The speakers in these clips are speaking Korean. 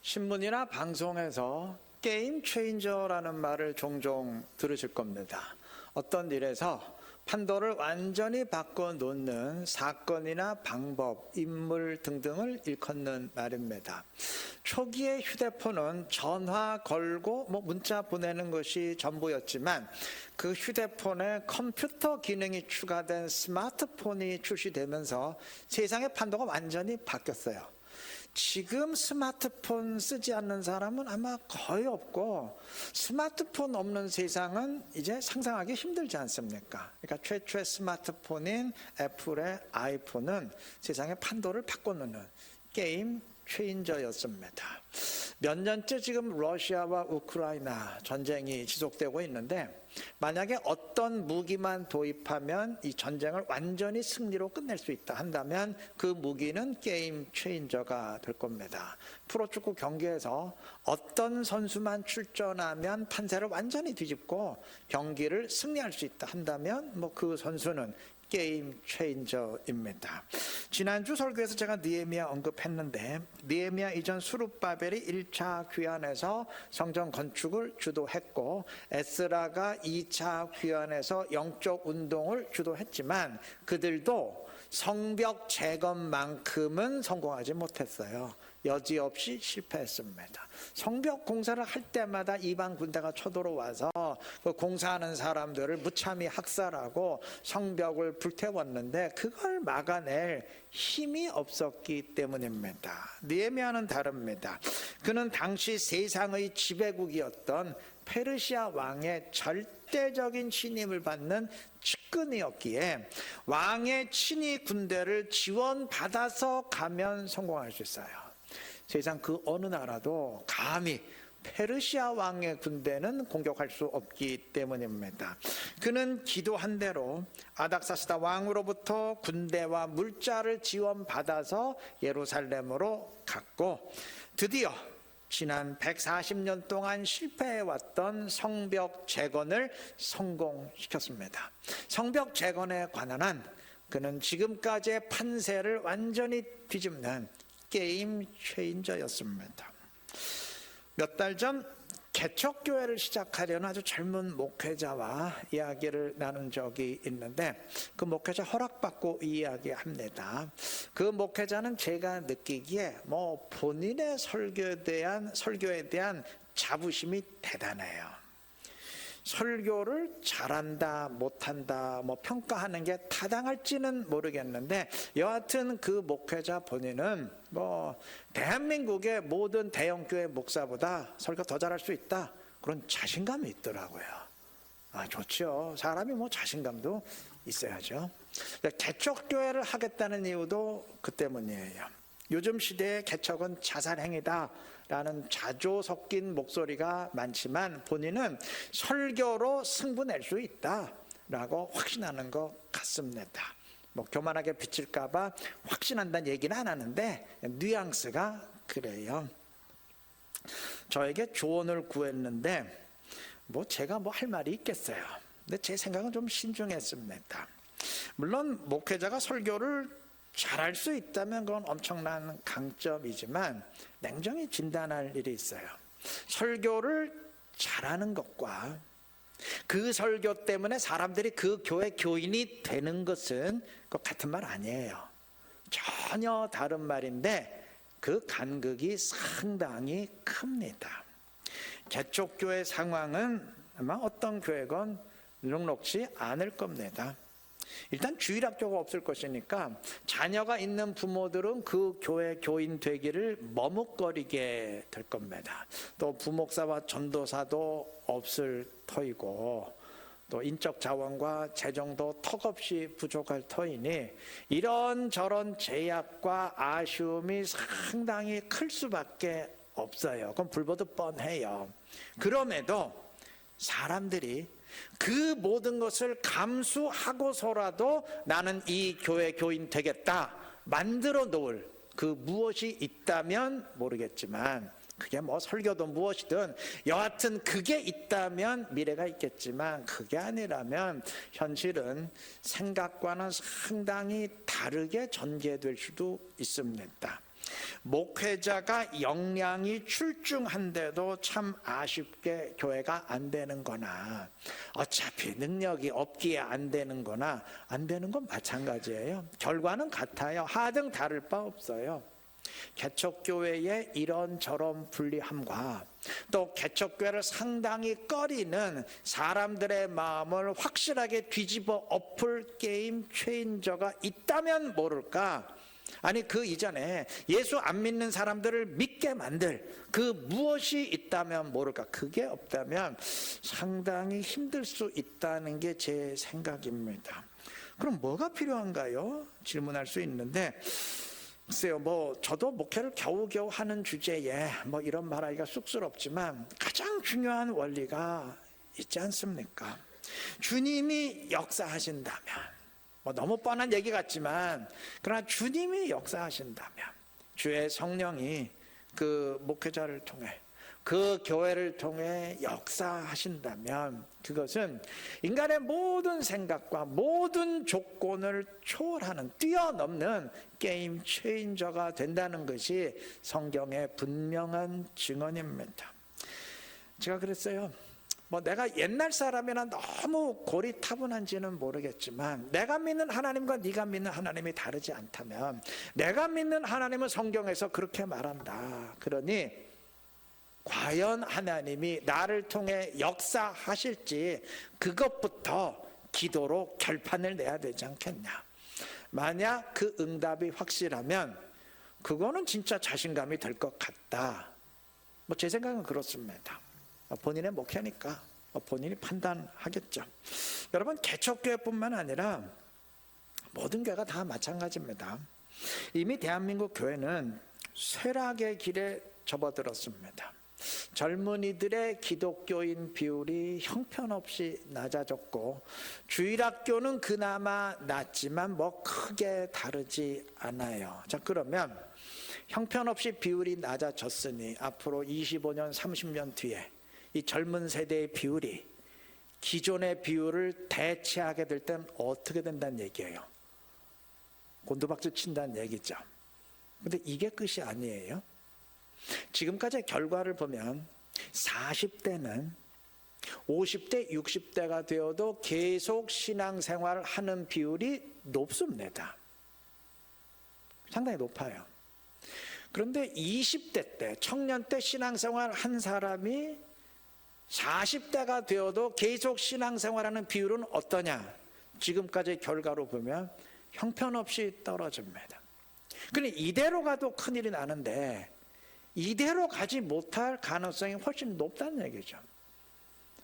신문이나 방송에서 게임 체인저라는 말을 종종 들으실 겁니다. 어떤 일에서 판도를 완전히 바꿔놓는 사건이나 방법, 인물 등등을 일컫는 말입니다. 초기에 휴대폰은 전화 걸고 문자 보내는 것이 전부였지만 그 휴대폰에 컴퓨터 기능이 추가된 스마트폰이 출시되면서 세상의 판도가 완전히 바뀌었어요. 지금 스마트폰 쓰지 않는 사람은 아마 거의 없고 스마트폰 없는 세상은 이제 상상하기 힘들지 않습니까? 그러니까 최초의 스마트폰인 애플의 아이폰은 세상의 판도를 바꿔놓는 게임 체인저였습니다. 몇 년째 지금 러시아와 우크라이나 전쟁이 지속되고 있는데 만약에 어떤 무기만 도입하면 이 전쟁을 완전히 승리로 끝낼 수 있다 한다면 그 무기는 게임 체인저가 될 겁니다. 프로축구 경기에서 어떤 선수만 출전하면 판세를 완전히 뒤집고 경기를 승리할 수 있다 한다면 그 선수는 게임 체인저입니다. 지난주 설교에서 제가 느헤미야 언급했는데 느헤미야 이전 수룹바벨이 1차 귀환에서 성전 건축을 주도했고 에스라가 2차 귀환에서 영적 운동을 주도했지만 그들도 성벽 재건만큼은 성공하지 못했어요. 여지없이 실패했습니다. 성벽 공사를 할 때마다 이방 군대가 쳐들어와서 그 공사하는 사람들을 무참히 학살하고 성벽을 불태웠는데 그걸 막아낼 힘이 없었기 때문입니다. 느헤미야는 다릅니다. 그는 당시 세상의 지배국이었던 페르시아 왕의 절대적인 신임을 받는 측근이었기에 왕의 친위 군대를 지원받아서 가면 성공할 수 있어요. 세상 그 어느 나라도 감히 페르시아 왕의 군대는 공격할 수 없기 때문입니다. 그는 기도한 대로 아닥사스다 왕으로부터 군대와 물자를 지원받아서 예루살렘으로 갔고 드디어 지난 140년 동안 실패해왔던 성벽 재건을 성공시켰습니다. 성벽 재건에 관한 한 그는 지금까지의 판세를 완전히 뒤집는 게임 체인저였습니다. 몇 달 전 개척교회를 시작하려는 아주 젊은 목회자와 이야기를 나눈 적이 있는데 그 목회자 허락받고 이야기합니다. 그 목회자는 제가 느끼기에 본인의 설교에 대한 자부심이 대단해요. 설교를 잘한다 못한다 평가하는 게 타당할지는 모르겠는데 여하튼 그 목회자 본인은 대한민국의 모든 대형교회 목사보다 설교 더 잘할 수 있다 그런 자신감이 있더라고요. 좋죠. 사람이 자신감도 있어야죠. 개척교회를 하겠다는 이유도 그 때문이에요. 요즘 시대의 개척은 자살행위다 라는 자조 섞인 목소리가 많지만 본인은 설교로 승부낼 수 있다 라고 확신하는 것 같습니다. 교만하게 비칠까 봐 확신한다는 얘기는 안 하는데 뉘앙스가 그래요. 저에게 조언을 구했는데 제가 할 말이 있겠어요. 근데 제 생각은 좀 신중했습니다. 물론 목회자가 설교를 잘할 수 있다면 그건 엄청난 강점이지만 냉정히 진단할 일이 있어요. 설교를 잘하는 것과 그 설교 때문에 사람들이 그 교회 교인이 되는 것은 같은 말 아니에요. 전혀 다른 말인데 그 간극이 상당히 큽니다. 개척교회 상황은 아마 어떤 교회건 녹록지 않을 겁니다. 일단 주일학교가 없을 것이니까 자녀가 있는 부모들은 그 교회 교인 되기를 머뭇거리게 될 겁니다. 또 부목사와 전도사도 없을 터이고 또 인적 자원과 재정도 턱없이 부족할 터이니 이런저런 제약과 아쉬움이 상당히 클 수밖에 없어요. 그건 불보듯 뻔해요. 그럼에도 사람들이 그 모든 것을 감수하고서라도 나는 이 교회 교인 되겠다 만들어 놓을 그 무엇이 있다면 모르겠지만 그게 설교도 무엇이든 여하튼 그게 있다면 미래가 있겠지만 그게 아니라면 현실은 생각과는 상당히 다르게 전개될 수도 있습니다. 목회자가 역량이 출중한데도 참 아쉽게 교회가 안 되는 거나, 어차피 능력이 없기에 안 되는 거나, 안 되는 건 마찬가지예요. 결과는 같아요. 하등 다를 바 없어요. 개척교회의 이런저런 불리함과 또 개척교회를 상당히 꺼리는 사람들의 마음을 확실하게 뒤집어 엎을 게임 체인저가 있다면 모를까? 아니, 그 이전에 예수 안 믿는 사람들을 믿게 만들 그 무엇이 있다면 모를까? 그게 없다면 상당히 힘들 수 있다는 게 제 생각입니다. 그럼 뭐가 필요한가요? 질문할 수 있는데, 글쎄요, 저도 목회를 겨우겨우 하는 주제에 이런 말하기가 쑥스럽지만 가장 중요한 원리가 있지 않습니까? 주님이 역사하신다면, 너무 뻔한 얘기 같지만, 그러나 주님이 역사하신다면, 주의 성령이 그 목회자를 통해, 그 교회를 통해 역사하신다면, 그것은 인간의 모든 생각과 모든 조건을 초월하는, 뛰어넘는 게임 체인저가 된다는 것이 성경의 분명한 증언입니다. 제가 그랬어요. 내가 옛날 사람이나 너무 고리타분한지는 모르겠지만, 내가 믿는 하나님과 네가 믿는 하나님이 다르지 않다면, 내가 믿는 하나님은 성경에서 그렇게 말한다. 그러니 과연 하나님이 나를 통해 역사하실지 그것부터 기도로 결판을 내야 되지 않겠냐. 만약 그 응답이 확실하면 그거는 진짜 자신감이 될 것 같다. 제 생각은 그렇습니다. 본인의 목회니까 본인이 판단하겠죠. 여러분, 개척교회뿐만 아니라 모든 교회가 다 마찬가지입니다. 이미 대한민국 교회는 쇠락의 길에 접어들었습니다. 젊은이들의 기독교인 비율이 형편없이 낮아졌고, 주일학교는 그나마 낮지만 크게 다르지 않아요. 자, 그러면 형편없이 비율이 낮아졌으니 앞으로 25년, 30년 뒤에 이 젊은 세대의 비율이 기존의 비율을 대체하게 될 땐 어떻게 된다는 얘기예요? 곤두박질 친다는 얘기죠. 근데 이게 끝이 아니에요. 지금까지의 결과를 보면 40대는 50대, 60대가 되어도 계속 신앙생활을 하는 비율이 높습니다. 상당히 높아요. 그런데 20대 때, 청년 때 신앙생활 한 사람이 40대가 되어도 계속 신앙생활하는 비율은 어떠냐? 지금까지의 결과로 보면 형편없이 떨어집니다. 그러니 이대로 가도 큰일이 나는데, 이대로 가지 못할 가능성이 훨씬 높다는 얘기죠.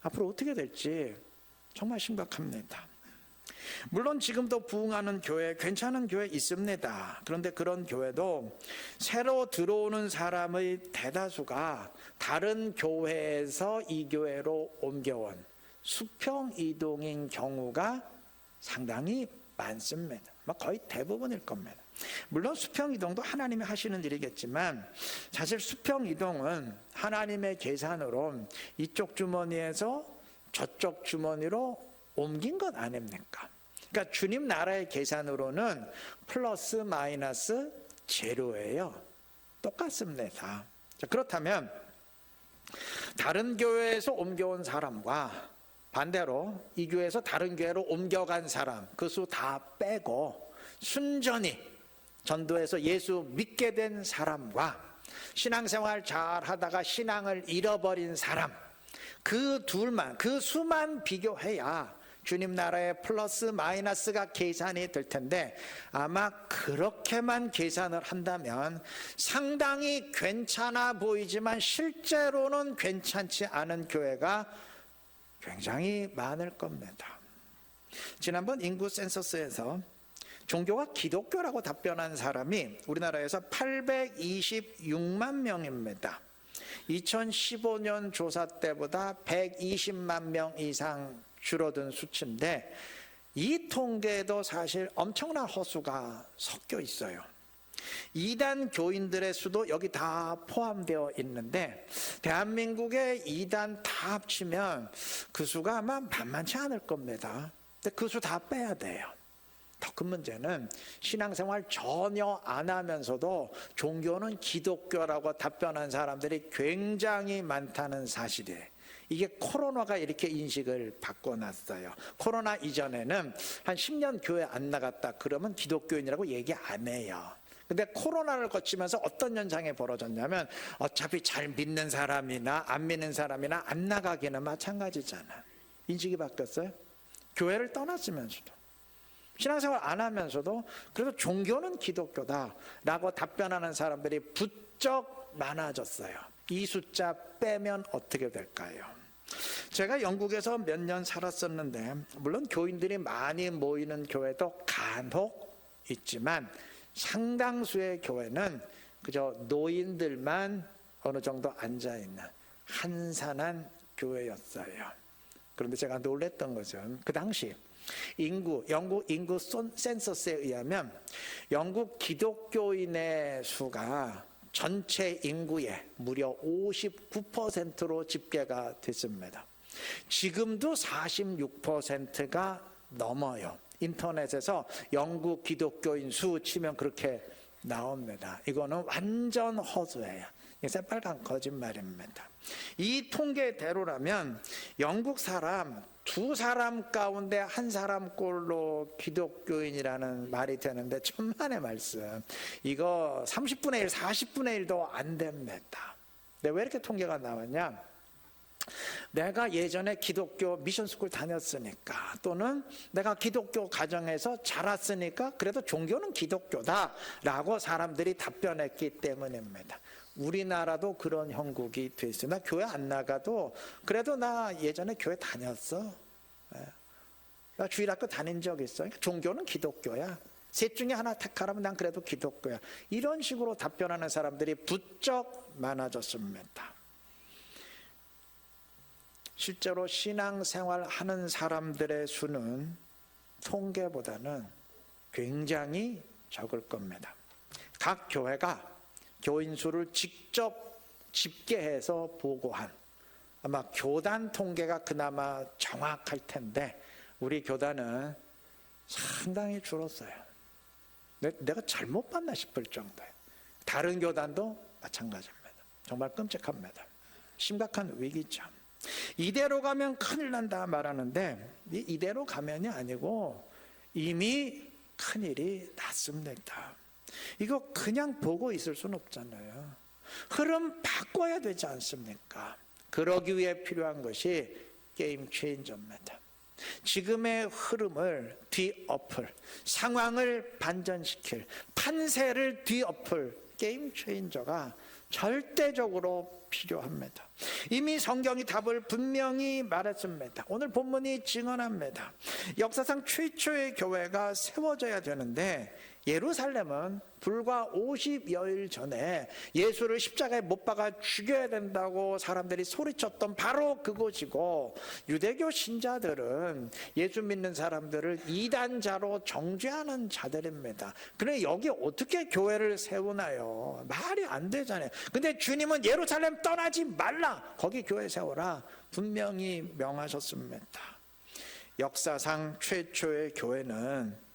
앞으로 어떻게 될지 정말 심각합니다. 물론 지금도 부흥하는 교회, 괜찮은 교회 있습니다. 그런데 그런 교회도 새로 들어오는 사람의 대다수가 다른 교회에서 이 교회로 옮겨온 수평 이동인 경우가 상당히 많습니다. 거의 대부분일 겁니다. 물론 수평 이동도 하나님이 하시는 일이겠지만, 사실 수평 이동은 하나님의 계산으로 이쪽 주머니에서 저쪽 주머니로 옮긴 것 아닙니까? 그러니까 주님 나라의 계산으로는 플러스 마이너스 제로예요. 똑같습니다. 자, 그렇다면 다른 교회에서 옮겨온 사람과 반대로 이 교회에서 다른 교회로 옮겨간 사람, 그 수 다 빼고 순전히 전도해서 예수 믿게 된 사람과 신앙생활 잘 하다가 신앙을 잃어버린 사람, 그 둘만, 그 수만 비교해야 주님 나라의 플러스 마이너스가 계산이 될 텐데, 아마 그렇게만 계산을 한다면 상당히 괜찮아 보이지만 실제로는 괜찮지 않은 교회가 굉장히 많을 겁니다. 지난번 인구 센서스에서 종교가 기독교라고 답변한 사람이 우리나라에서 826만 명입니다. 2015년 조사 때보다 120만 명 이상 줄어든 수치인데, 이 통계에도 사실 엄청난 허수가 섞여 있어요. 이단 교인들의 수도 여기 다 포함되어 있는데, 대한민국의 이단 다 합치면 그 수가 아마 만만치 않을 겁니다. 근데 그 수 다 빼야 돼요. 더 큰 문제는 신앙생활 전혀 안 하면서도 종교는 기독교라고 답변한 사람들이 굉장히 많다는 사실이에요. 이게 코로나가 이렇게 인식을 바꿔놨어요. 코로나 이전에는 한 10년 교회 안 나갔다 그러면 기독교인이라고 얘기 안 해요. 근데 코로나를 거치면서 어떤 현상이 벌어졌냐면 어차피 잘 믿는 사람이나 안 믿는 사람이나 안 나가기는 마찬가지잖아. 인식이 바뀌었어요. 교회를 떠났으면서도 신앙생활 안 하면서도 그래도 종교는 기독교다라고 답변하는 사람들이 부쩍 많아졌어요. 이 숫자 빼면 어떻게 될까요? 제가 영국에서 몇 년 살았었는데 물론 교인들이 많이 모이는 교회도 간혹 있지만 상당수의 교회는 그저 노인들만 어느 정도 앉아있는 한산한 교회였어요. 그런데 제가 놀랬던 것은 그 당시 영국 인구 센서스에 의하면 영국 기독교인의 수가 전체 인구의 무려 59%로 집계가 됐습니다. 지금도 46%가 넘어요. 인터넷에서 영국 기독교인 수 치면 그렇게 나옵니다. 이거는 완전 허수예요. 새빨간 거짓말입니다. 이 통계대로라면 영국 사람 2사람 가운데 1사람 꼴로 기독교인이라는 말이 되는데 천만의 말씀. 이거 30분의 1, 40분의 1도 안 됩니다. 근데 왜 이렇게 통계가 나왔냐? 내가 예전에 기독교 미션스쿨 다녔으니까 또는 내가 기독교 가정에서 자랐으니까 그래도 종교는 기독교다라고 사람들이 답변했기 때문입니다. 우리나라도 그런 형국이 돼 있어요. 나 교회 안 나가도 그래도 나 예전에 교회 다녔어. 나 주일학교 다닌 적 있어. 종교는 기독교야. 셋 중에 하나 택하라면 난 그래도 기독교야. 이런 식으로 답변하는 사람들이 부쩍 많아졌습니다. 실제로 신앙생활 하는 사람들의 수는 통계보다는 굉장히 적을 겁니다. 각 교회가 교인 수를 직접 집계해서 보고한 아마 교단 통계가 그나마 정확할 텐데 우리 교단은 상당히 줄었어요. 내가 잘못 봤나 싶을 정도예요. 다른 교단도 마찬가지입니다. 정말 끔찍합니다. 심각한 위기죠. 이대로 가면 큰일 난다 말하는데 이대로 가면이 아니고 이미 큰일이 났습니다. 이거 그냥 보고 있을 수는 없잖아요. 흐름 바꿔야 되지 않습니까? 그러기 위해 필요한 것이 게임 체인저입니다. 지금의 흐름을 뒤엎을, 상황을 반전시킬, 판세를 뒤엎을 게임 체인저가 절대적으로 필요합니다. 이미 성경이 답을 분명히 말했습니다. 오늘 본문이 증언합니다. 역사상 최초의 교회가 세워져야 되는데 예루살렘은 불과 50여일 전에 예수를 십자가에 못 박아 죽여야 된다고 사람들이 소리쳤던 바로 그곳이고 유대교 신자들은 예수 믿는 사람들을 이단자로 정죄하는 자들입니다. 그런데 여기 어떻게 교회를 세우나요? 말이 안 되잖아요. 근데 주님은 예루살렘 떠나지 말라, 거기 교회 세워라 분명히 명하셨습니다. 역사상 최초의 교회는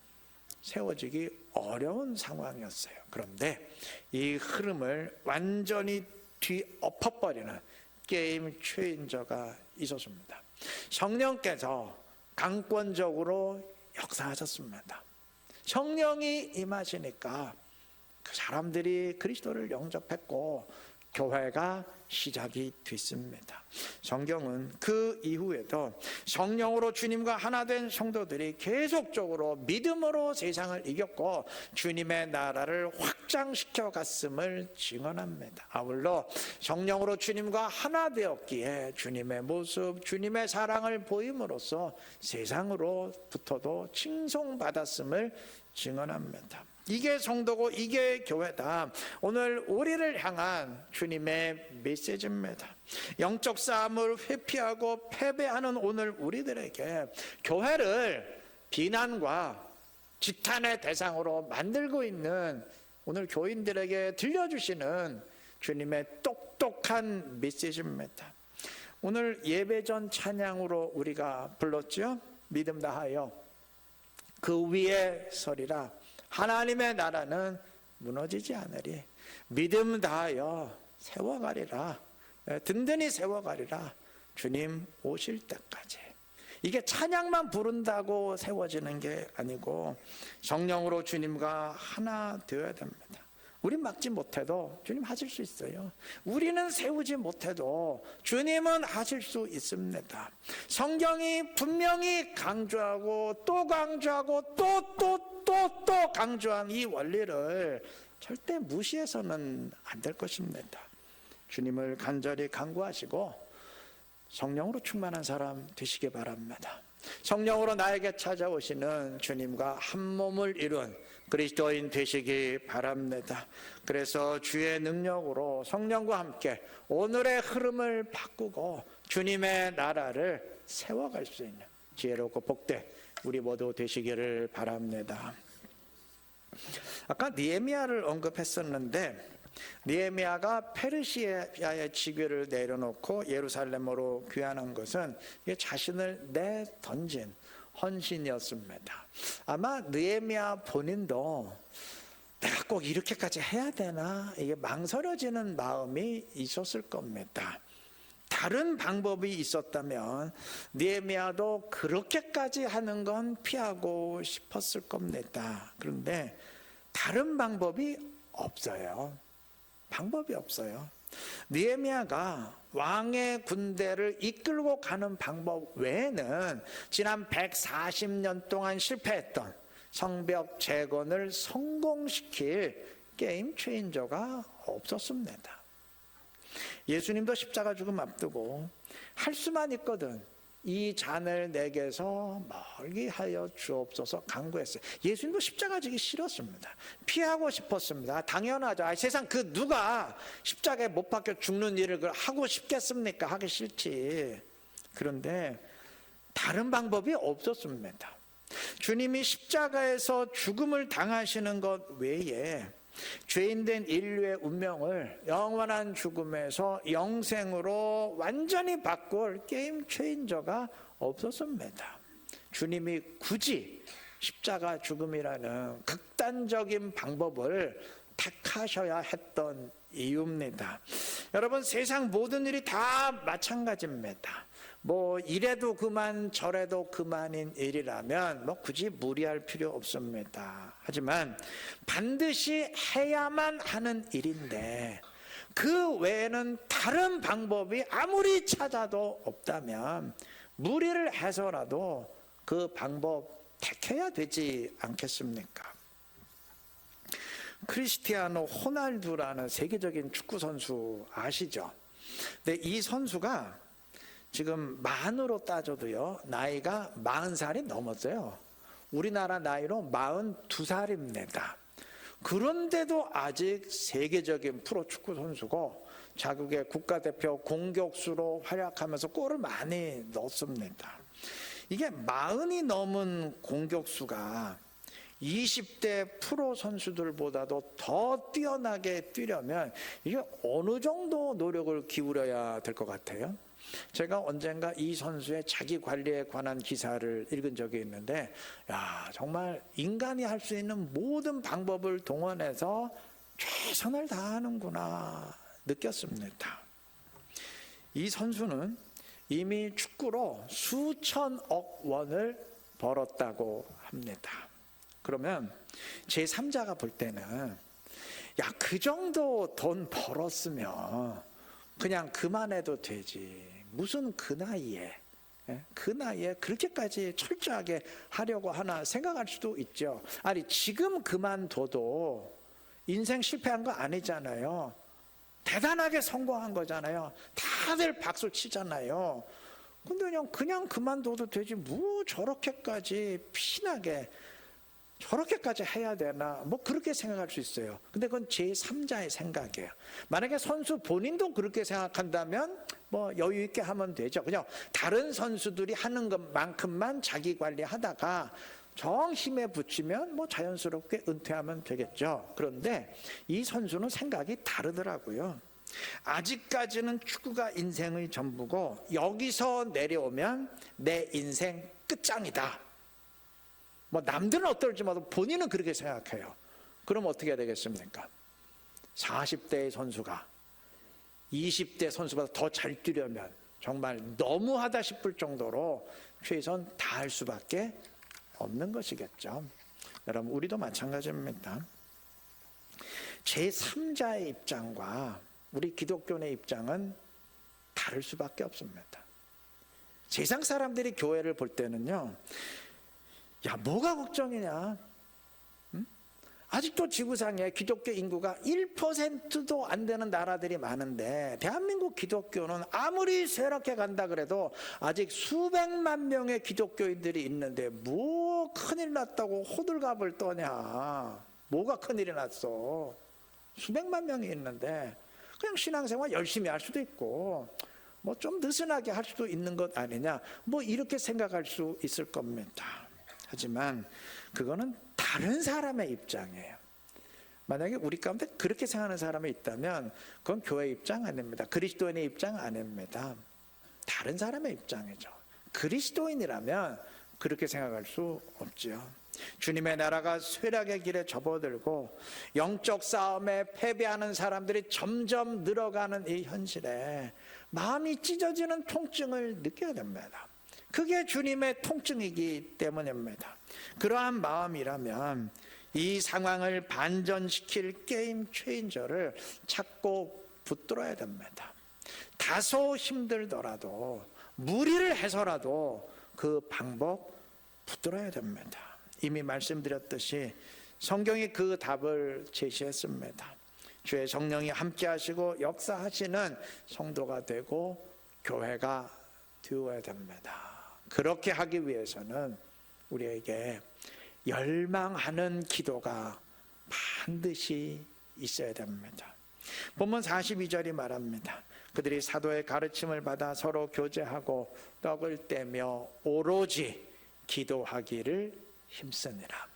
세워지기 어려운 상황이었어요. 그런데 이 흐름을 완전히 뒤엎어버리는 게임 체인저가 있었습니다. 성령께서 강권적으로 역사하셨습니다. 성령이 임하시니까 그 사람들이 그리스도를 영접했고 교회가 시작이 됐습니다. 성경은 그 이후에도 성령으로 주님과 하나 된 성도들이 계속적으로 믿음으로 세상을 이겼고 주님의 나라를 확장시켜 갔음을 증언합니다. 아울러 성령으로 주님과 하나 되었기에 주님의 모습, 주님의 사랑을 보임으로써 세상으로부터도 칭송받았음을 증언합니다. 이게 성도고 이게 교회다. 오늘 우리를 향한 주님의 메시지입니다. 영적 싸움을 회피하고 패배하는 오늘 우리들에게 교회를 비난과 지탄의 대상으로 만들고 있는 오늘 교인들에게 들려주시는 주님의 똑똑한 메시지입니다. 오늘 예배 전 찬양으로 우리가 불렀죠? 믿음 다하여 그 위에 서리라. 하나님의 나라는 무너지지 않으리. 믿음 다하여 세워가리라. 든든히 세워가리라. 주님 오실 때까지. 이게 찬양만 부른다고 세워지는 게 아니고 성령으로 주님과 하나 되어야 됩니다. 우린 막지 못해도 주님 하실 수 있어요. 우리는 세우지 못해도 주님은 하실 수 있습니다. 성경이 분명히 강조하고 또 강조하고 또 강조한 이 원리를 절대 무시해서는 안 될 것입니다. 주님을 간절히 간구하시고 성령으로 충만한 사람 되시기 바랍니다. 성령으로 나에게 찾아오시는 주님과 한 몸을 이룬 그리스도인 되시기 바랍니다. 그래서 주의 능력으로 성령과 함께 오늘의 흐름을 바꾸고 주님의 나라를 세워갈 수 있는 지혜롭고 복된 우리 모두 되시기를 바랍니다. 아까 느헤미야를 언급했었는데 느헤미야가 페르시아의 지배를 내려놓고 예루살렘으로 귀환한 것은 자신을 내던진 헌신이었습니다. 아마 느헤미야 본인도 내가 꼭 이렇게까지 해야 되나 이게 망설여지는 마음이 있었을 겁니다. 다른 방법이 있었다면 느헤미야도 그렇게까지 하는 건 피하고 싶었을 겁니다. 그런데 다른 방법이 없어요. 방법이 없어요. 느헤미야가 왕의 군대를 이끌고 가는 방법 외에는 지난 140년 동안 실패했던 성벽 재건을 성공시킬 게임 체인저가 없었습니다. 예수님도 십자가 죽음 앞두고 할 수만 있거든 이 잔을 내게서 멀리 하여 주옵소서 간구했어요. 예수님도 십자가 지기 싫었습니다. 피하고 싶었습니다. 당연하죠. 세상 그 누가 십자가에 못 박혀 죽는 일을 하고 싶겠습니까? 하기 싫지. 그런데 다른 방법이 없었습니다. 주님이 십자가에서 죽음을 당하시는 것 외에 죄인된 인류의 운명을 영원한 죽음에서 영생으로 완전히 바꿀 게임 체인저가 없었습니다. 주님이 굳이 십자가 죽음이라는 극단적인 방법을 택하셔야 했던 이유입니다. 여러분 세상 모든 일이 다 마찬가지입니다. 뭐 이래도 그만 저래도 그만인 일이라면 뭐 굳이 무리할 필요 없습니다. 하지만 반드시 해야만 하는 일인데 그 외에는 다른 방법이 아무리 찾아도 없다면 무리를 해서라도 그 방법 택해야 되지 않겠습니까? 크리스티아노 호날두라는 세계적인 축구 선수 아시죠? 근데 이 선수가 지금 만으로 따져도요 나이가 40살이 넘었어요. 우리나라 나이로 42살입니다. 그런데도 아직 세계적인 프로축구 선수고 자국의 국가대표 공격수로 활약하면서 골을 많이 넣습니다. 이게 40이 넘은 공격수가 20대 프로 선수들보다도 더 뛰어나게 뛰려면 이게 어느 정도 노력을 기울여야 될 것 같아요? 제가 언젠가 이 선수의 자기 관리에 관한 기사를 읽은 적이 있는데 정말 인간이 할 수 있는 모든 방법을 동원해서 최선을 다하는구나 느꼈습니다. 이 선수는 이미 축구로 수천억 원을 벌었다고 합니다. 그러면 제3자가 볼 때는 그 정도 돈 벌었으면 그냥 그만해도 되지. 무슨 그 나이에 그렇게까지 철저하게 하려고 하나 생각할 수도 있죠. 아니 지금 그만둬도 인생 실패한 거 아니잖아요. 대단하게 성공한 거잖아요. 다들 박수 치잖아요. 근데 그냥 그만둬도 되지 뭐 저렇게까지 피나게 저렇게까지 해야 되나 뭐 그렇게 생각할 수 있어요. 근데 그건 제3자의 생각이에요. 만약에 선수 본인도 그렇게 생각한다면 뭐 여유 있게 하면 되죠. 그냥 다른 선수들이 하는 것만큼만 자기 관리하다가 정 힘에 붙이면 뭐 자연스럽게 은퇴하면 되겠죠. 그런데 이 선수는 생각이 다르더라고요. 아직까지는 축구가 인생의 전부고 여기서 내려오면 내 인생 끝장이다. 뭐 남들은 어떨지 모르고 본인은 그렇게 생각해요. 그럼 어떻게 해야 되겠습니까? 40대의 선수가 20대 선수보다 더 잘 뛰려면 정말 너무하다 싶을 정도로 최선 다할 수밖에 없는 것이겠죠. 여러분, 우리도 마찬가지입니다. 제3자의 입장과 우리 기독교인의 입장은 다를 수밖에 없습니다. 세상 사람들이 교회를 볼 때는요, 야, 뭐가 걱정이냐? 응? 아직도 지구상에 기독교 인구가 1%도 안 되는 나라들이 많은데 대한민국 기독교는 아무리 쇠락해 간다 그래도 아직 수백만 명의 기독교인들이 있는데 뭐 큰일 났다고 호들갑을 떠냐? 뭐가 큰일이 났어? 수백만 명이 있는데 그냥 신앙생활 열심히 할 수도 있고 뭐 좀 느슨하게 할 수도 있는 것 아니냐, 뭐 이렇게 생각할 수 있을 겁니다. 하지만 그거는 다른 사람의 입장이에요. 만약에 우리 가운데 그렇게 생각하는 사람이 있다면 그건 교회 입장 아닙니다. 그리스도인의 입장 아닙니다. 다른 사람의 입장이죠. 그리스도인이라면 그렇게 생각할 수 없지요. 주님의 나라가 쇠락의 길에 접어들고 영적 싸움에 패배하는 사람들이 점점 늘어가는 이 현실에 마음이 찢어지는 통증을 느껴야 됩니다. 그게 주님의 통증이기 때문입니다. 그러한 마음이라면 이 상황을 반전시킬 게임 체인저를 찾고 붙들어야 됩니다. 다소 힘들더라도 무리를 해서라도 그 방법 붙들어야 됩니다. 이미 말씀드렸듯이 성경이 그 답을 제시했습니다. 주의 성령이 함께 하시고 역사하시는 성도가 되고 교회가 되어야 됩니다. 그렇게 하기 위해서는 우리에게 열망하는 기도가 반드시 있어야 됩니다. 본문 42절이 말합니다. 그들이 사도의 가르침을 받아 서로 교제하고 떡을 떼며 오로지 기도하기를 힘쓰니라.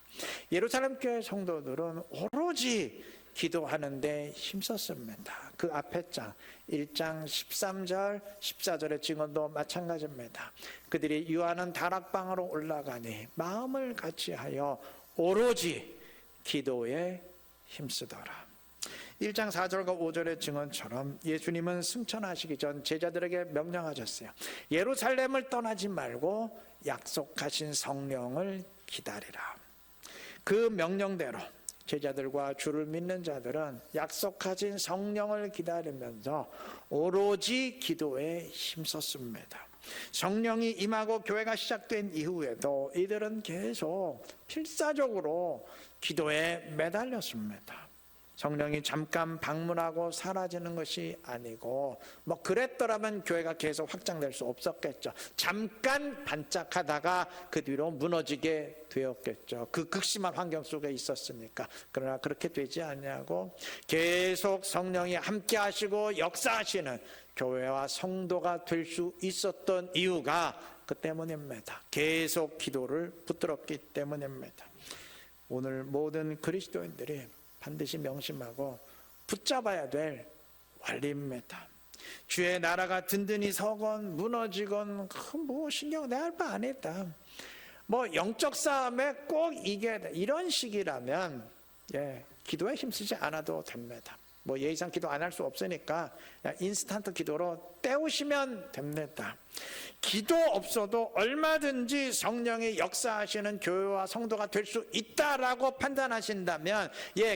예루살렘 교회 성도들은 오로지 기도하는데 힘썼습니다. 그 앞에 장 1장 13절 14절의 증언도 마찬가지입니다. 그들이 유하는 다락방으로 올라가니 마음을 같이하여 오로지 기도에 힘쓰더라. 1장 4절과 5절의 증언처럼 예수님은 승천하시기 전 제자들에게 명령하셨어요. 예루살렘을 떠나지 말고 약속하신 성령을 기다리라. 그 명령대로 제자들과 주를 믿는 자들은 약속하신 성령을 기다리면서 오로지 기도에 힘썼습니다. 성령이 임하고 교회가 시작된 이후에도 이들은 계속 필사적으로 기도에 매달렸습니다. 성령이 잠깐 방문하고 사라지는 것이 아니고 뭐 그랬더라면 교회가 계속 확장될 수 없었겠죠. 잠깐 반짝하다가 그 뒤로 무너지게 되었겠죠. 그 극심한 환경 속에 있었으니까. 그러나 그렇게 되지 않냐고 계속 성령이 함께 하시고 역사하시는 교회와 성도가 될 수 있었던 이유가 그 때문입니다. 계속 기도를 붙들었기 때문입니다. 오늘 모든 그리스도인들이 반드시 명심하고 붙잡아야 될 원리입니다. 주의 나라가 든든히 서건 무너지건 뭐 신경 내할 바 아니다. 뭐 영적 싸움에 꼭 이겨야 돼. 이런 식이라면 기도에 힘쓰지 않아도 됩니다. 뭐 예의상 기도 안 할 수 없으니까 인스턴트 기도로 때우시면 됩니다. 기도 없어도 얼마든지 성령이 역사하시는 교회와 성도가 될 수 있다라고 판단하신다면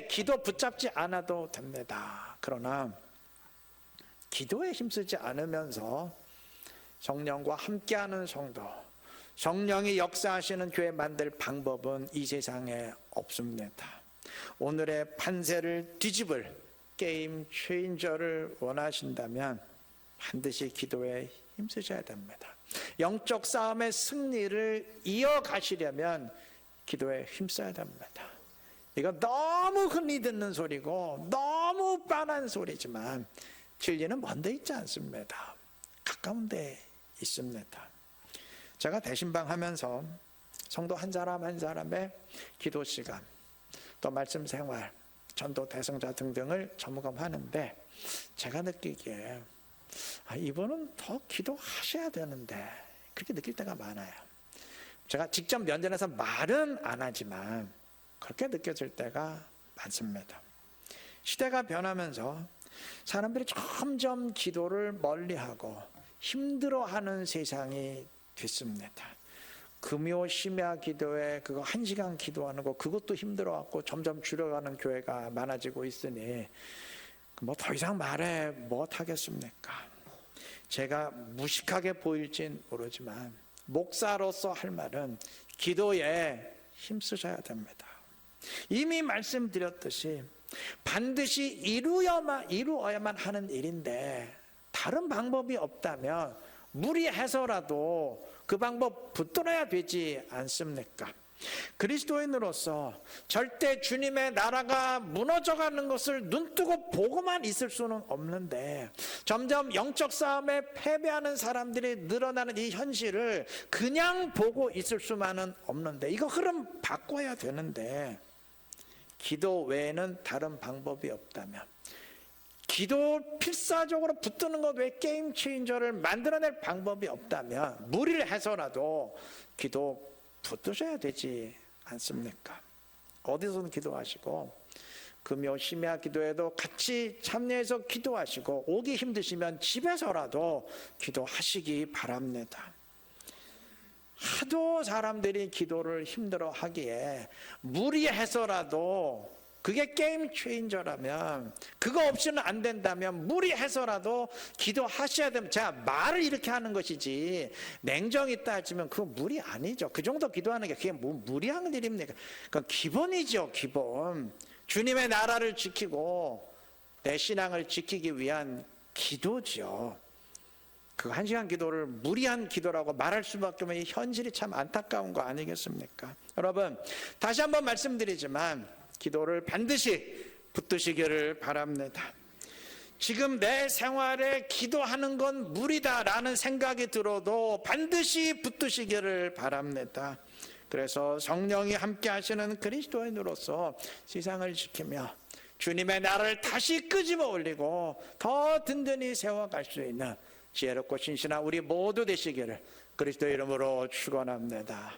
기도 붙잡지 않아도 됩니다. 그러나 기도에 힘쓰지 않으면서 성령과 함께하는 성도, 성령이 역사하시는 교회 만들 방법은 이 세상에 없습니다. 오늘의 판세를 뒤집을 게임 체인저를 원하신다면 반드시 기도에 힘쓰셔야 됩니다. 영적 싸움의 승리를 이어가시려면 기도에 힘써야 됩니다. 이거 너무 흔히 듣는 소리고 너무 뻔한 소리지만 진리는 먼 데 있지 않습니다. 가까운 데 있습니다. 제가 대신방 하면서 성도 한 사람 한 사람의 기도 시간, 또 말씀 생활, 전도 대성자 등등을 점검하는데 제가 느끼기에 이분은 더 기도하셔야 되는데 그렇게 느낄 때가 많아요. 제가 직접 면전에서 말은 안 하지만 그렇게 느껴질 때가 많습니다. 시대가 변하면서 사람들이 점점 기도를 멀리하고 힘들어하는 세상이 됐습니다. 금요 심야 기도에 그거 1시간 기도하는 거 그것도 힘들어갖고 점점 줄여가는 교회가 많아지고 있으니 뭐 더 이상 말해 못하겠습니까? 제가 무식하게 보일진 모르지만 목사로서 할 말은 기도에 힘쓰셔야 됩니다. 이미 말씀드렸듯이 반드시 이루어야만 하는 일인데 다른 방법이 없다면 무리해서라도 그 방법 붙들어야 되지 않습니까? 그리스도인으로서 절대 주님의 나라가 무너져가는 것을 눈뜨고 보고만 있을 수는 없는데 점점 영적 싸움에 패배하는 사람들이 늘어나는 이 현실을 그냥 보고 있을 수만은 없는데 이거 흐름 바꿔야 되는데 기도 외에는 다른 방법이 없다면 기도 필사적으로 붙드는 것 외에 게임 체인저를 만들어낼 방법이 없다면 무리를 해서라도 기도 붙드셔야 되지 않습니까? 어디서든 기도하시고 금요 심야 기도에도 같이 참여해서 기도하시고 오기 힘드시면 집에서라도 기도하시기 바랍니다. 하도 사람들이 기도를 힘들어하기에 무리해서라도 그게 게임 체인저라면 그거 없이는 안 된다면 무리해서라도 기도하셔야 됩니다. 제가 말을 이렇게 하는 것이지 냉정히 따지면 그거 무리 아니죠. 그 정도 기도하는 게 그게 뭐 무리한 일입니까? 그건 기본이죠. 기본. 주님의 나라를 지키고 내 신앙을 지키기 위한 기도죠. 그 1시간 기도를 무리한 기도라고 말할 수밖에 없는 이 현실이 참 안타까운 거 아니겠습니까? 여러분 다시 한번 말씀드리지만 기도를 반드시 붙드시기를 바랍니다. 지금 내 생활에 기도하는 건 무리다라는 생각이 들어도 반드시 붙드시기를 바랍니다. 그래서 성령이 함께 하시는 그리스도인으로서 세상을 지키며 주님의 나라를 다시 끄집어 올리고 더 든든히 세워갈 수 있는 지혜롭고 신실한 우리 모두 되시기를 그리스도 이름으로 축원합니다.